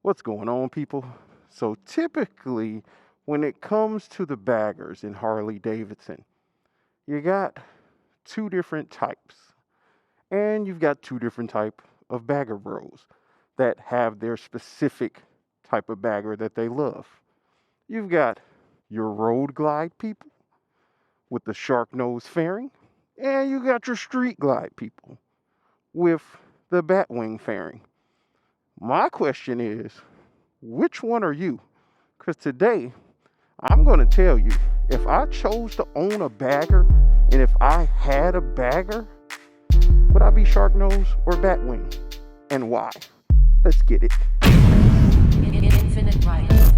What's going on, people? So typically when it comes to the baggers in Harley-Davidson, you got two different types, and you've got two different type of bagger bros that have their specific type of bagger that they love. You've got your road glide people with the shark nose fairing, and you got your street glide people with the Batwing fairing. My question is, which one are you? Because today, I'm going to tell you, if I chose to own a bagger, and if I had a bagger, would I be shark nose or Batwing? And why? Let's get it. Infinit Ryda.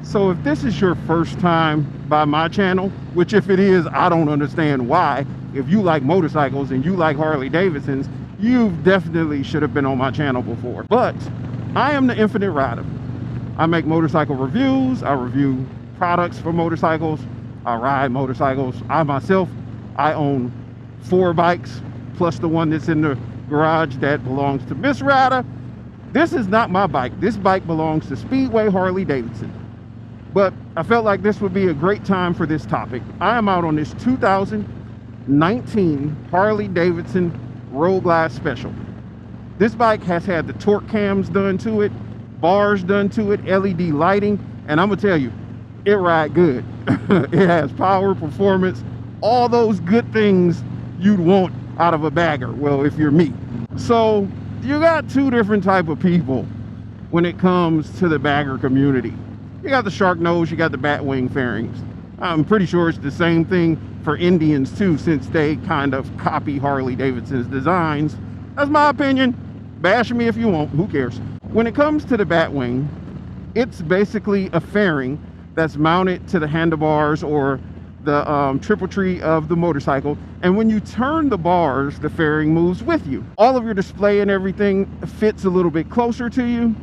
So if this is your first time by my channel, which if it is, I don't understand why. If you like motorcycles and you like Harley-Davidsons, you definitely should have been on my channel before. But I am the Infinit Ryda. I make motorcycle reviews. I review products for motorcycles. I ride motorcycles. I myself, I own 4 bikes, plus the one that's in the garage that belongs to Miss Ryda. This is not my bike. This bike belongs to Speedway Harley-Davidson. But I felt like this would be a great time for this topic. I am out on this 2019 Harley-Davidson Road Glide Special. This bike has had the torque cams done to it, bars done to it, LED lighting, and I'm gonna tell you, it rides good. It has power, performance, all those good things you'd want out of a bagger. Well, if you're me. So you got two different type of people when it comes to the bagger community. You got the shark nose, you got the Batwing fairings. I'm pretty sure it's the same thing for Indians too, since they kind of copy Harley-Davidson's designs. That's my opinion. Bash me if you want, who cares? When it comes to the Batwing, it's basically a fairing that's mounted to the handlebars or the triple tree of the motorcycle. And when you turn the bars, the fairing moves with you. All of your display and everything fits a little bit closer to you.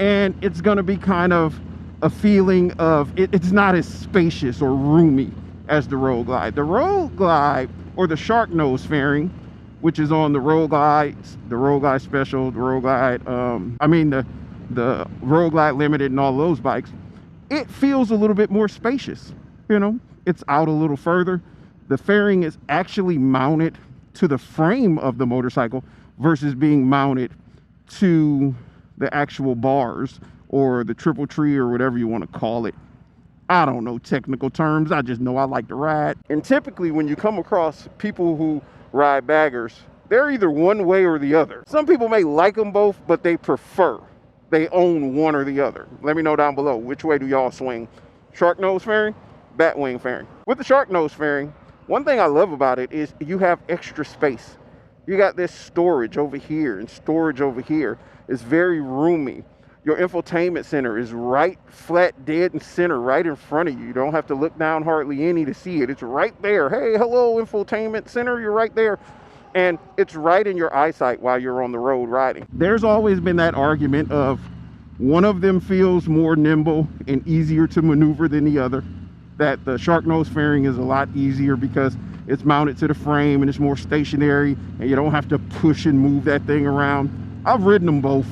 And it's gonna be kind of a feeling of it's not as spacious or roomy as the Road Glide. The Road Glide, or the shark nose fairing, which is on the Road Glides, the Road Glide Special, the Road Glide, the Road Glide Limited and all those bikes, it feels a little bit more spacious. You know, it's out a little further. The fairing is actually mounted to the frame of the motorcycle versus being mounted to the actual bars or the triple tree or whatever you want to call it. I don't know technical terms. I just know I like to ride. And typically when you come across people who ride baggers, they're either one way or the other. Some people may like them both, but they prefer. They own one or the other. Let me know down below, which way do y'all swing? Shark nose fairing, Batwing fairing. With the shark nose fairing, one thing I love about it is you have extra space. You got this storage over here and storage over here. It's very roomy. Your infotainment center is right flat dead and center right in front of you. You don't have to look down hardly any to see it. It's right there. Hey, hello, infotainment center, you're right there. And it's right in your eyesight while you're on the road riding. There's always been that argument of one of them feels more nimble and easier to maneuver than the other. That the shark nose fairing is a lot easier because it's mounted to the frame and it's more stationary and you don't have to push and move that thing around. I've ridden them both.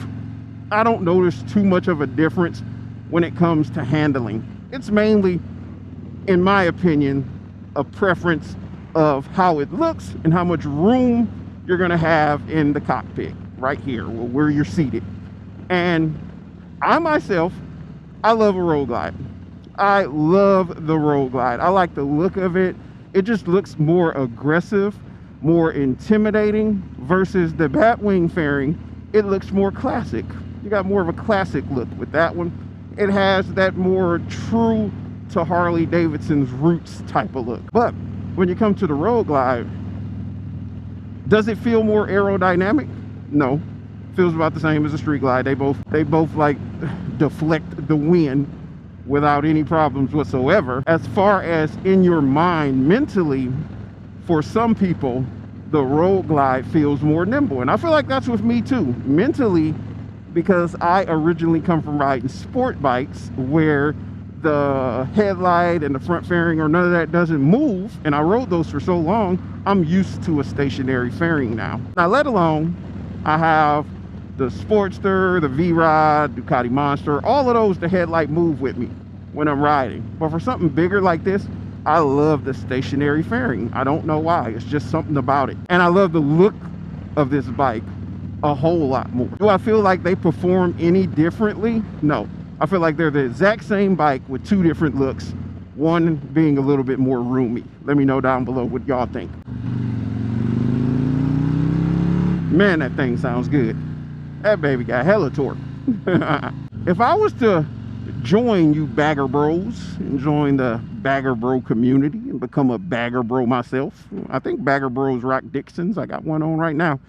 I don't notice too much of a difference when it comes to handling. It's mainly, in my opinion, a preference of how it looks and how much room you're gonna have in the cockpit right here where you're seated. And I myself, I love a road glide. I love the Road Glide. I like the look of it. It just looks more aggressive, more intimidating, versus the Batwing fairing. It looks more classic. You got more of a classic look with that one. It has that more true to Harley-Davidson's roots type of look. But when you come to the Road Glide, does it feel more aerodynamic? No. Feels about the same as a Street Glide. They both like deflect the wind without any problems whatsoever. As far as in your mind, mentally, for some people, the Road Glide feels more nimble. And I feel like that's with me too. Mentally, because I originally come from riding sport bikes where the headlight and the front fairing or none of that doesn't move, and I rode those for so long, I'm used to a stationary fairing now. Now, let alone, I have the Sportster, the V Rod, Ducati Monster, all of those, the headlight move with me when I'm riding. But for something bigger like this, I love the stationary fairing. I don't know why, it's just something about it. And I love the look of this bike a whole lot more. Do I feel like they perform any differently? No. I feel like they're the exact same bike with two different looks, one being a little bit more roomy. Let me know down below what y'all think. Man, that thing sounds good. That baby got hella torque. If I was to join you bagger bros and join the bagger bro community and become a bagger bro myself, I think bagger bros rock Dixons. I got one on right now.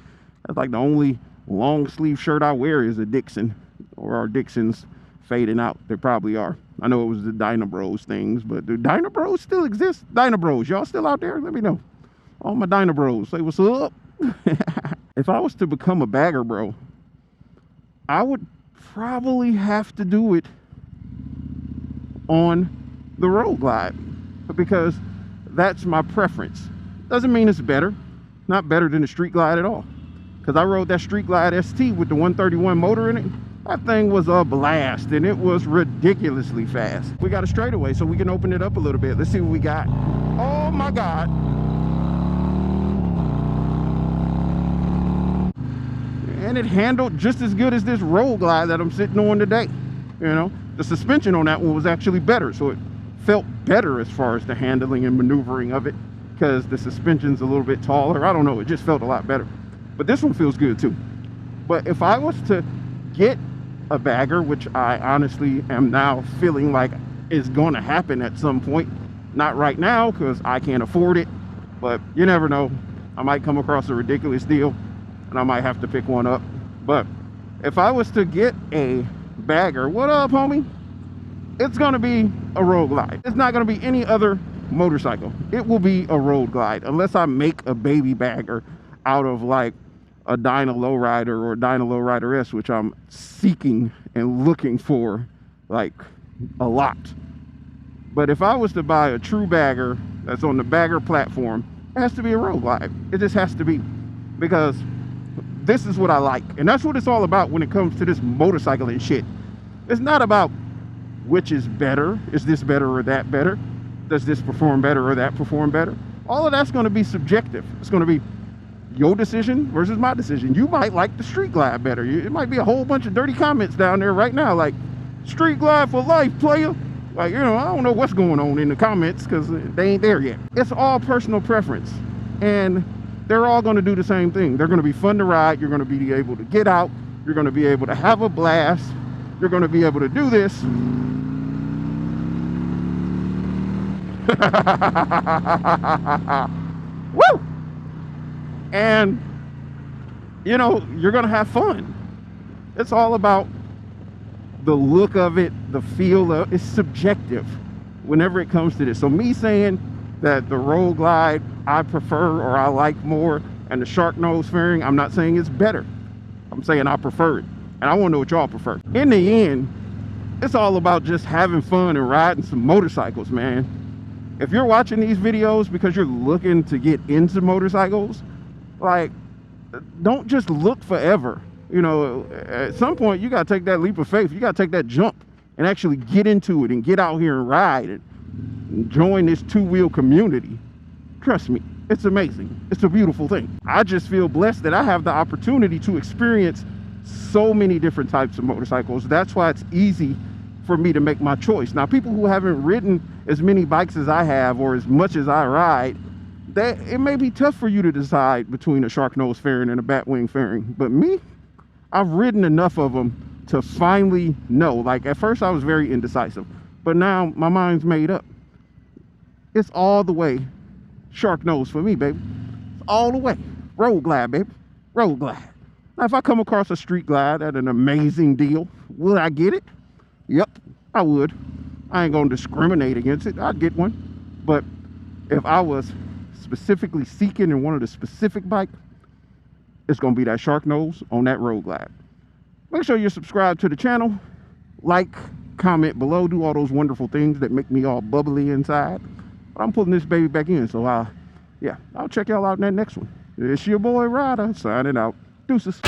That's like the only long sleeve shirt I wear is a Dixon, or our Dixons fading out. They probably are. I know it was the Dyna Bros things, but do Dyna Bros still exist? Dyna Bros, y'all still out there? Let me know. All my Dyna Bros, say what's up. If I was to become a bagger bro, I would probably have to do it on the Road Glide, because that's my preference. Doesn't mean it's better. Not better than the Street Glide at all, because I rode that Street Glide ST with the 131 motor in it. That thing was a blast, and it was ridiculously fast. We got a straightaway, so we can open it up a little bit. Let's see what we got. Oh my God. And it handled just as good as this Road Glide that I'm sitting on today. You know, the suspension on that one was actually better, so it felt better as far as the handling and maneuvering of it, because the suspension's a little bit taller. I don't know, it just felt a lot better. But this one feels good too. But if I was to get a bagger, which I honestly am now feeling like is going to happen at some point, not right now because I can't afford it, but you never know, I might come across a ridiculous deal and I might have to pick one up. But if I was to get a bagger, what up homie, it's going to be a Road Glide. It's not going to be any other motorcycle. It will be a Road Glide, unless I make a baby bagger out of like a Dyna Lowrider or a Dyna Lowrider S, which I'm seeking and looking for like a lot. But if I was to buy a true bagger that's on the bagger platform, it has to be a Road Glide. It just has to be, because this is what I like, and that's what it's all about when it comes to this motorcycle and shit. It's not about which is better. Is this better or that better? Does this perform better or that perform better? All of that's going to be subjective. It's going to be your decision versus my decision. You might like the Street Glide better. It might be a whole bunch of dirty comments down there right now like, Street Glide for life, player. Like, you know, I don't know what's going on in the comments because they ain't there yet. It's all personal preference, and they're all going to do the same thing. They're going to be fun to ride. You're going to be able to get out. You're going to be able to have a blast. You're going to be able to do this. Woo! And, you know, you're going to have fun. It's all about the look of it, the feel of it. It's subjective whenever it comes to this. So me saying that the Road Glide I prefer or I like more, and the shark nose fairing, I'm not saying it's better. I'm saying I prefer it. And I want to know what y'all prefer. In the end, it's all about just having fun and riding some motorcycles, man. If you're watching these videos because you're looking to get into motorcycles, like, don't just look forever. You know, at some point you got to take that leap of faith. You got to take that jump and actually get into it and get out here and ride and join this two-wheel community. Trust me, it's amazing. It's a beautiful thing. I just feel blessed that I have the opportunity to experience so many different types of motorcycles. That's why it's easy for me to make my choice. Now, people who haven't ridden as many bikes as I have or as much as I ride, that it may be tough for you to decide between a shark nose fairing and a Batwing fairing. But me, I've ridden enough of them to finally know. Like, at first I was very indecisive, but now my mind's made up. It's all the way shark nose for me, baby. It's all the way. Road glide, baby. Road glide. Now, if I come across a street glide at an amazing deal, will I get it? Yep, I would. I ain't gonna discriminate against it. I'd get one. But if I was specifically seeking and wanted a specific bike, it's gonna be that shark nose on that road glide. Make sure you're subscribed to the channel, like, comment below, do all those wonderful things that make me all bubbly inside. But I'm pulling this baby back in, so I'll check y'all out in that next one. It's your boy Ryda signing out. Deuces.